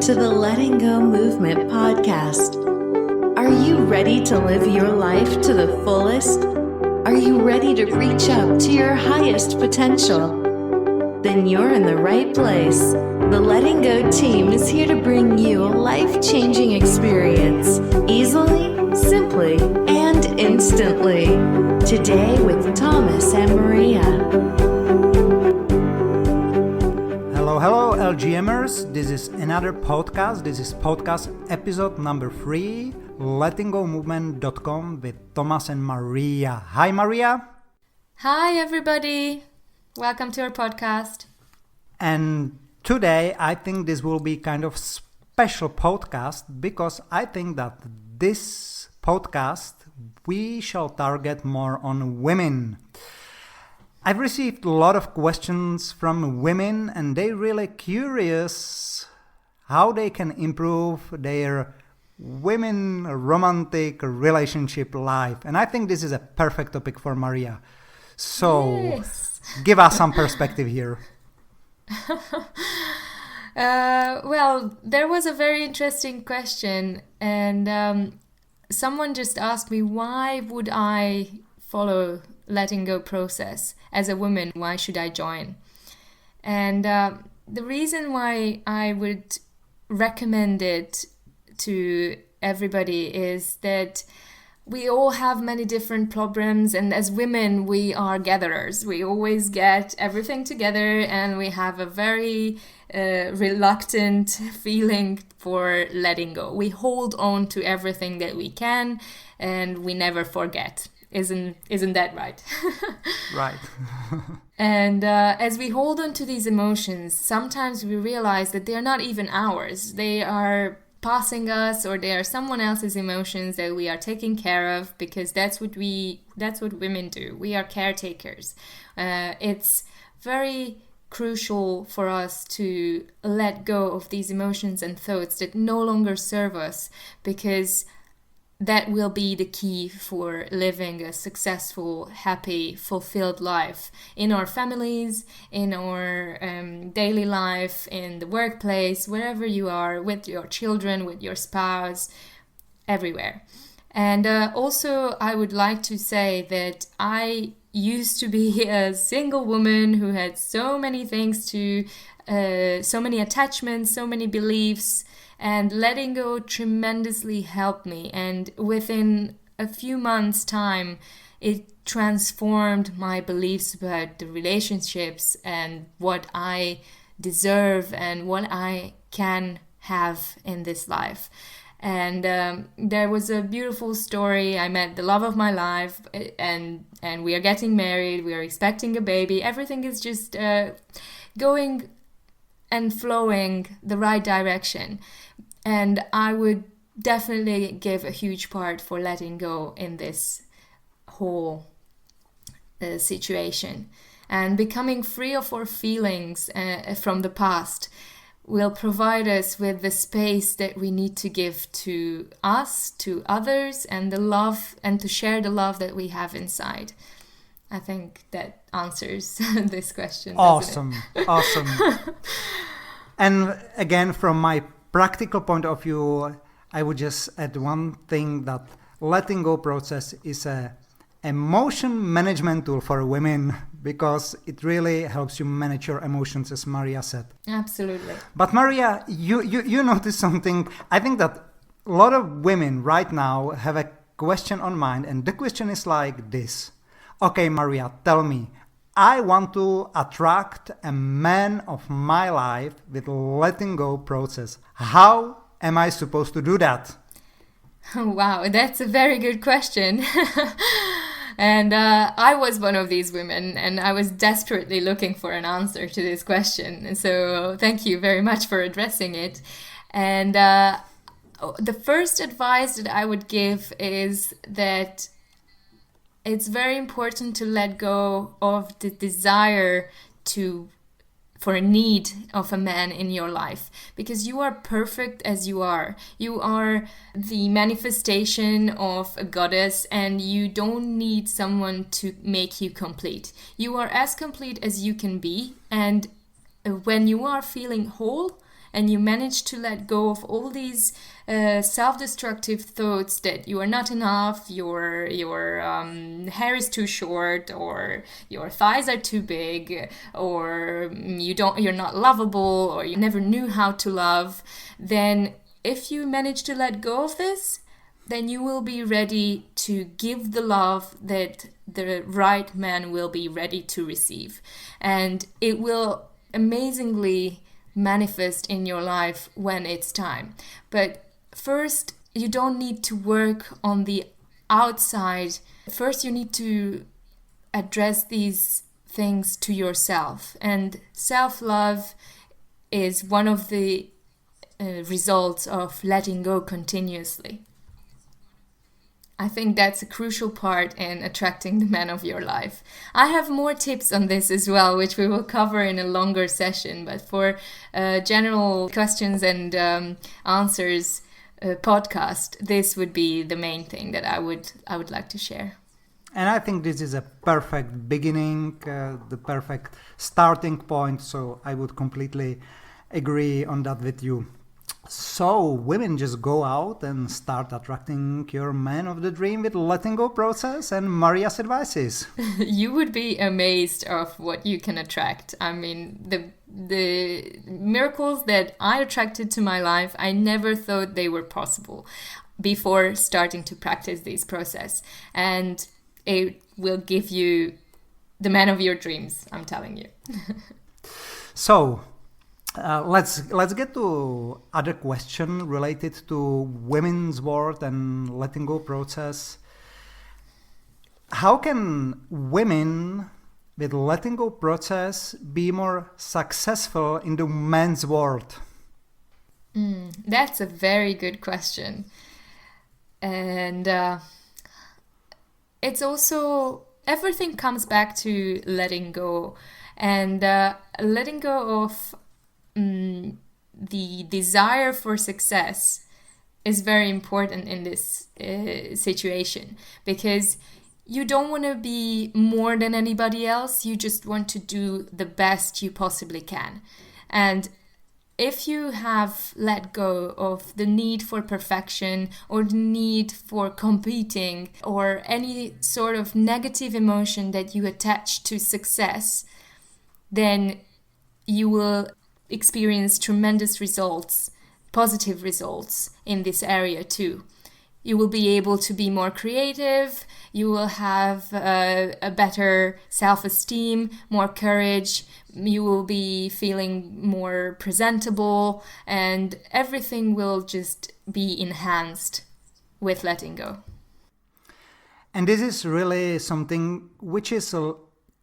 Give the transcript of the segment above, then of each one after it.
to the Letting Go Movement podcast. Are you ready to live your life to the fullest? Are you ready to reach up to your highest potential? Then you're in the right place. The Letting Go team is here to bring you a life-changing experience, easily, simply, and instantly. Today with Thomas and Maria. Hello, LGMers. This is another podcast. This is podcast episode number 3, lettinggomovement.com with Thomas and Maria. Hi, Maria. Hi, everybody. Welcome to our podcast. And today, I think this will be kind of special podcast because I think that this podcast, we shall target more on women. I've received a lot of questions from women and they're really curious how they can improve their women romantic relationship life. And I think this is a perfect topic for Maria. So Yes. Give us some perspective here. Well, there was a very interesting question and someone just asked me, why would I follow letting go process as a woman? Why should I join? And the reason why I would recommend it to everybody is that we all have many different problems, and as women we are gatherers. We always get everything together and we have a very reluctant feeling for letting go. We hold on to everything that we can and we never forget. Isn't that right? Right. And as we hold on to these emotions, sometimes we realize that they're not even ours. They are passing us, or they are someone else's emotions that we are taking care of, because that's what women do. We are caretakers. It's very crucial for us to let go of these emotions and thoughts that no longer serve us, because that will be the key for living a successful, happy, fulfilled life in our families, in our daily life, in the workplace, wherever you are, with your children, with your spouse, everywhere. And also, I would like to say that I used to be a single woman who had so many things so many attachments, so many beliefs, and letting go tremendously helped me. And within a few months' time, it transformed my beliefs about the relationships and what I deserve and what I can have in this life. And there was a beautiful story. I met the love of my life, and we are getting married. We are expecting a baby. Everything is just going and flowing the right direction. And I would definitely give a huge part for letting go in this whole situation. And becoming free of our feelings from the past will provide us with the space that we need to give to us, to others, and the love, and to share the love that we have inside. I think that answers this question. Awesome. And again, from my practical point of view, I would just add one thing, that letting go process is a emotion management tool for women, because it really helps you manage your emotions, as Maria said. Absolutely. But Maria, you noticed something. I think that a lot of women right now have a question on mind, and the question is like this. Okay, Maria, tell me, I want to attract a man of my life with letting go process. How am I supposed to do that? Wow, that's a very good question. And I was one of these women, and I was desperately looking for an answer to this question. And so thank you very much for addressing it. And the first advice that I would give is that it's very important to let go of the desire for a need of a man in your life, because you are perfect as you are. You are the manifestation of a goddess, and you don't need someone to make you complete. You are as complete as you can be, and when you are feeling whole and you manage to let go of all these self-destructive thoughts that you are not enough, your hair is too short, or your thighs are too big, or you're not lovable, or you never knew how to love, then if you manage to let go of this, then you will be ready to give the love that the right man will be ready to receive. And it will amazingly manifest in your life when it's time. But first, you don't need to work on the outside. First, you need to address these things to yourself. And self-love is one of the results of letting go continuously. I think that's a crucial part in attracting the man of your life. I have more tips on this as well, which we will cover in a longer session. But for general questions and answers podcast, this would be the main thing that I would like to share. And I think this is a perfect beginning, the perfect starting point. So I would completely agree on that with you. So women, just go out and start attracting your man of the dream with letting go process and Maria's advices. You would be amazed of what you can attract. I mean, the miracles that I attracted to my life, I never thought they were possible before starting to practice this process. And it will give you the man of your dreams, I'm telling you. So let's get to other question related to women's world and letting go process. How can women with letting go process be more successful in the men's world? That's a very good question. And it's also, everything comes back to letting go. And letting go of the desire for success is very important in this situation, because you don't want to be more than anybody else. You just want to do the best you possibly can. And if you have let go of the need for perfection or the need for competing or any sort of negative emotion that you attach to success, then you will experience tremendous results, positive results in this area too. You will be able to be more creative, you will have a better self-esteem, more courage, you will be feeling more presentable, and everything will just be enhanced with letting go. And this is really something which is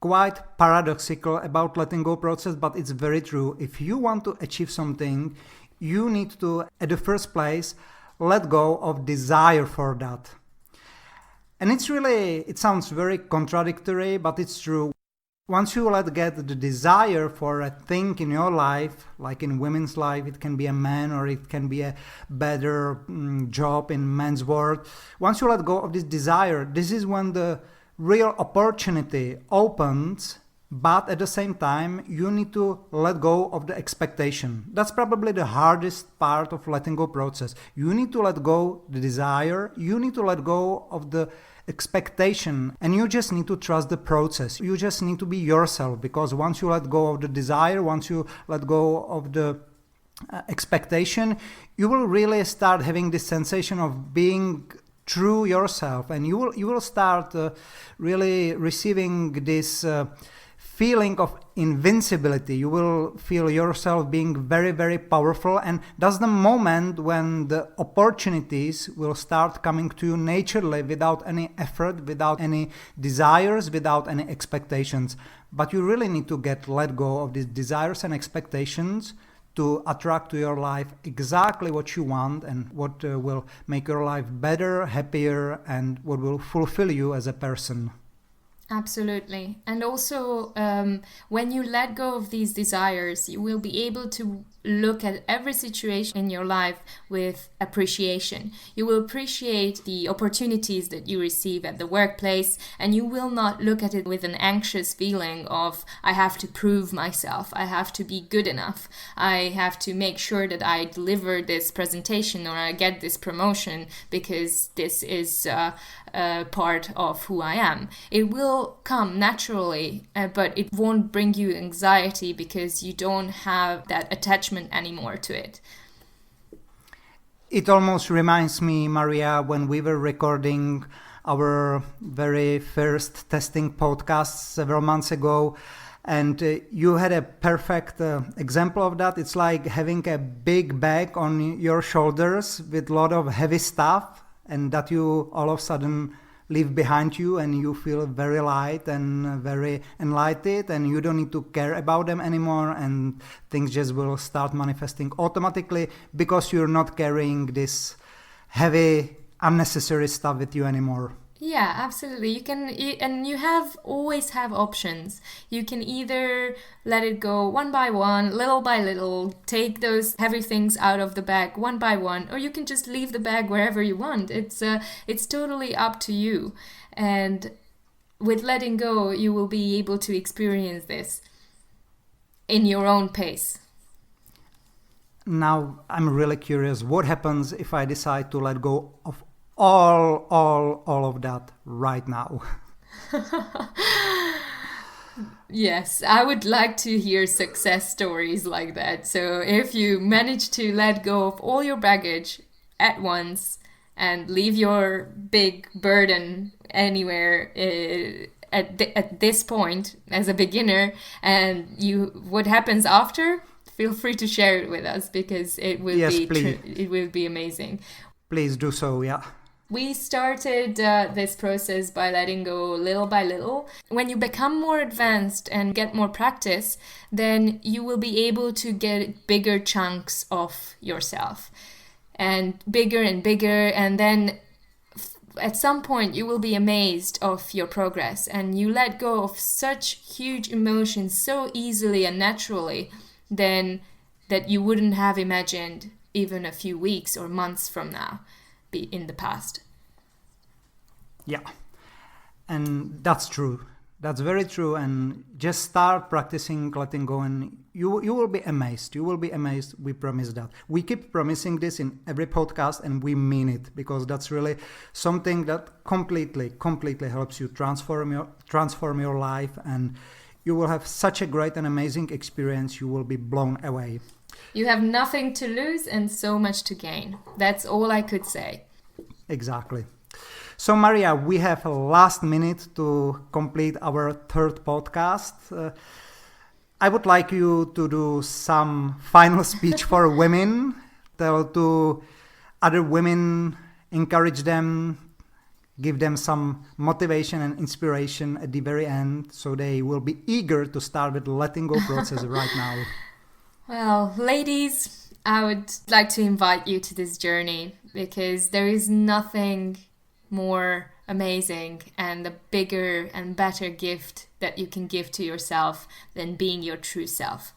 quite paradoxical about letting go process, but it's very true. If you want to achieve something, you need to, at the first place, let go of desire for that. And it sounds very contradictory, but it's true. Once you let get the desire for a thing in your life, like in women's life, it can be a man or it can be a better job in men's world. Once you let go of this desire, this is when the real opportunity opens, but at the same time, you need to let go of the expectation. That's probably the hardest part of letting go process. You need to let go the desire, you need to let go of the expectation, and you just need to trust the process. You just need to be yourself, because once you let go of the desire, once you let go of the expectation, you will really start having this sensation of being true yourself, and you will start really receiving this feeling of invincibility. You will feel yourself being very, very powerful, and that's the moment when the opportunities will start coming to you naturally, without any effort, without any desires, without any expectations. But you really need to let go of these desires and expectations to attract to your life exactly what you want and what will make your life better, happier, and what will fulfill you as a person. Absolutely. And also, when you let go of these desires, you will be able to look at every situation in your life with appreciation. You will appreciate the opportunities that you receive at the workplace, and you will not look at it with an anxious feeling of, I have to prove myself, I have to be good enough, I have to make sure that I deliver this presentation or I get this promotion because this is part of who I am. It will come naturally, but it won't bring you anxiety because you don't have that attachment anymore to it. It almost reminds me, Maria, when we were recording our very first testing podcast several months ago, and you had a perfect example of that. It's like having a big bag on your shoulders with a lot of heavy stuff, and that you all of a sudden leave behind you, and you feel very light and very enlightened, and you don't need to care about them anymore, and things just will start manifesting automatically because you're not carrying this heavy unnecessary stuff with you anymore. Yeah, absolutely. And you always have options. You can either let it go one by one, little by little, take those heavy things out of the bag one by one, or you can just leave the bag wherever you want. It's totally up to you. And with letting go, you will be able to experience this in your own pace. Now, I'm really curious, what happens if I decide to let go of all of that right now? Yes, I would like to hear success stories like that. So if you manage to let go of all your baggage at once and leave your big burden anywhere at this point as a beginner, and what happens after, feel free to share it with us, because it will be amazing. Please do so, yeah. We started this process by letting go little by little. When you become more advanced and get more practice, then you will be able to get bigger chunks of yourself, and bigger, and then at some point you will be amazed of your progress, and you let go of such huge emotions so easily and naturally then that you wouldn't have imagined even a few weeks or months from now in the past. Yeah, and that's true. That's very true. And just start practicing letting go, and you will be amazed. You will be amazed. We promise that. We keep promising this in every podcast, and we mean it, because that's really something that completely helps you transform your life, and you will have such a great and amazing experience. You will be blown away. You have nothing to lose and so much to gain. That's all I could say. Exactly. So, Maria, we have a last minute to complete our third podcast. I would like you to do some final speech for women. Tell to other women, encourage them, give them some motivation and inspiration at the very end, so they will be eager to start with the letting go process right now. Well, ladies, I would like to invite you to this journey, because there is nothing more amazing and a bigger and better gift that you can give to yourself than being your true self.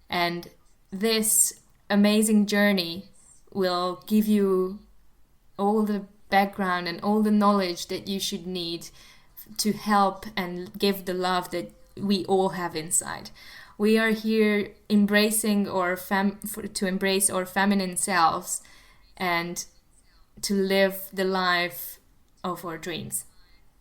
And this amazing journey will give you all the background and all the knowledge that you should need to help and give the love that we all have inside. We are here embracing to embrace our feminine selves and to live the life of our dreams.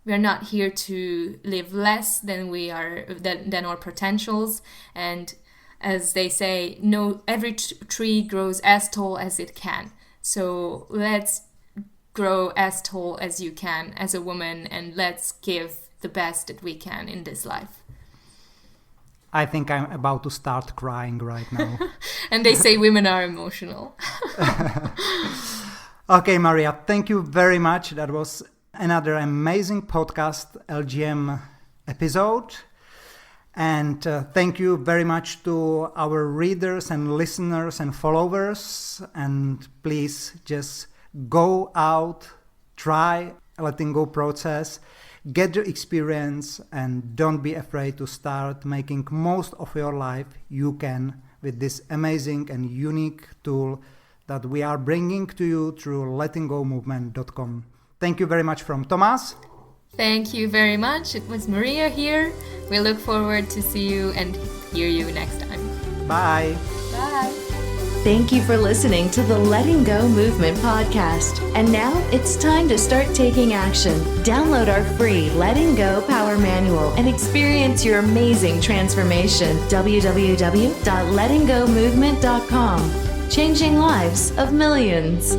We are not here to live less than than our potentials. And as they say, every tree grows as tall as it can. So let's grow as tall as you can as a woman, and let's give the best that we can in this life. I think I'm about to start crying right now. And they say women are emotional. Okay, Maria, thank you very much. That was another amazing podcast LGM episode. And thank you very much to our readers and listeners and followers. And please just go out, try a letting go process, get the experience, and don't be afraid to start making most of your life you can with this amazing and unique tool that we are bringing to you through lettinggomovement.com. Thank you very much from Tomas. Thank you very much. It was Maria here. We look forward to see you and hear you next time. Bye. Bye. Thank you for listening to the Letting Go Movement podcast. And now it's time to start taking action. Download our free Letting Go Power Manual and experience your amazing transformation. www.lettinggomovement.com. Changing lives of millions.